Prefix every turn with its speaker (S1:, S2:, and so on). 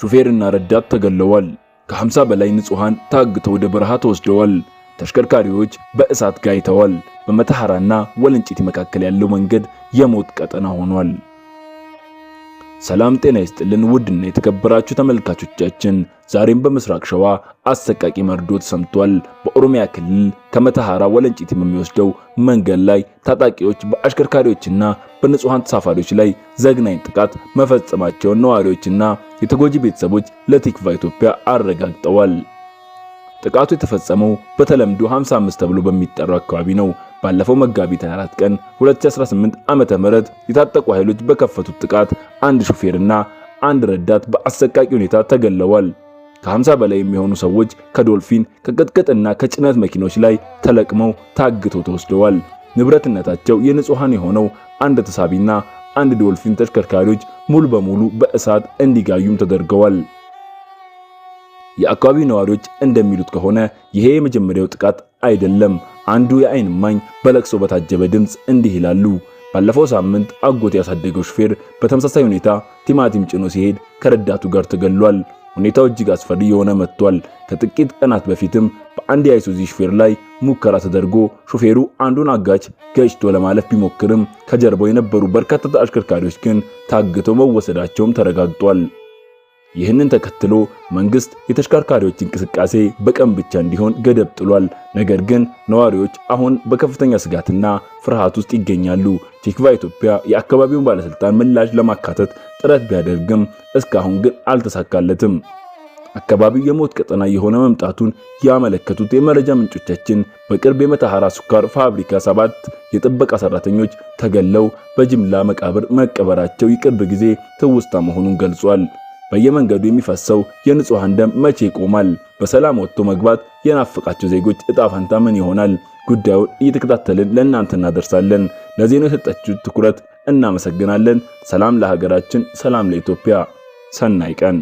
S1: ሹፌርና ረዳት ተገለዋል። ከ50 በላይ ንጹሃን ታግተው ወደ በረሃ ተወስደዋል። ተሽከርካሪዎች በእሳት ጋይተዋል። በመተሐራና ወለንጪቲ መካከል ያለው መንገድ የሞት ቀጠና ሆኗል። ሰላም ጤና ይስጥልን ውድና የተከበራችሁ ተመልካቾቻችን፣ ዛሬም በምስራቅ ሸዋ አሰቃቂ መርዶ ተሰምቷል። በኦሮሚያ ክልል ከመተሐራ ወለንጪቲ የሚወስደው መንገድ ላይ ታጣቂዎች በአሽከርካሪዎችና በንጹሃን ተሳፋሪዎች ላይ ዘግናኝ ጥቃት መፈጸማቸውን ነዋሪዎችና የተጎጂ ቤተሰቦች ለቲክቫ ኢትዮጵያ አረጋግጠዋል። ጥቃቱ የተፈጸመው በተለምዶ 55 ተብሎ በሚጠራው አካባቢ ነው። ባለፈው መጋቢት 24 ቀን 2018 ዓመተ ምህረት የታጠቁ ኃይሎች በከፈቱት ጥቃት አንድ ሹፌርና አንድ ረዳት በአሰቃቂ ሁኔታ ተገለዋል። ከ50 በላይ የሚሆኑ ሰዎች ከዶልፊን ከቅጥቅጥና ከጭነት መኪኖች ላይ ተለቅመው ታግተው ተወስደዋል። ንብረትነታቸው የንጹሃን የሆነው አንድ ተሳቢና አንድ ዶልፊን ተሽከርካሪዎች ሙሉ በሙሉ በእሳት እንዲጋዩም ተደርገዋል። የአካባቢው ነዋሪዎች እንደሚሉት ከሆነ ይሄ የመጀመሪያው ጥቃት አይደለም። አንዱ የአይን እማኝ በለቅሶ በታጀበ ድምጽ እንዲህ ይላሉ። ባለፈው ሳምንት አጎት ያሳደገው ሹፌር በተመሳሳይ ሁኔታ ቲማቲም ጭኖ ሲሄድ ከረዳቱ ጋር ተገሏል። ሁኔታው እጅግ አስፈሪ የሆነ መጥቷል። ከጥቂት ቀናት በፊትም በአንድ የአይሱዚ ሹፌር ላይ ሙከራ ተደርጎ ሹፌሩ አንዱን አጋች ገጭቶ ለማለፍ ቢሞክርም ከጀርባው የነበሩ በርካታ አሽከርካሪዎች ግን ታግተው መወሰዳቸውም ተረጋግጧል። ይህንን ተከትሎ መንግስት የተሽከርካሪዎች እንቅስቃሴ በቀን ብቻ እንዲሆን ገደብ ጥሏል። ነገር ግን ነዋሪዎች አሁን በከፍተኛ ስጋትና ፍርሃት ውስጥ ይገኛሉ። ቲክቫ ኢትዮጵያ የአካባቢውን ባለስልጣን ምላሽ ለማካተት ጥረት ቢያደርግም እስካሁን ግን አልተሳካለትም። አካባቢው የሞት ቀጠና የሆነ መምጣቱን ያመለከቱት የመረጃ ምንጮቻችን በቅርብ የመተሐራ ስኳር ፋብሪካ 7 የጥበቃ ሰራተኞች ተገለው በጅምላ መቃብር መቀበራቸው የቅርብ ጊዜ ትውስታ መሆኑን ገልጿል። በየመንገዱ የሚፈሰው የንጹሃን ደም መቼ ይቆማል? በሰላም ወጥቶ መግባት የናፈቃቸው ዜጎች እጣ ፈንታ ምን ይሆናል? ጉዳዩን እየተከታተልን ለእናንተ እናደርሳለን። ለዜናው የሰጣችሁት ትኩረት እናመሰግናለን። ሰላም ለሀገራችን፣ ሰላም ለኢትዮጵያ። ሰናይ ቀን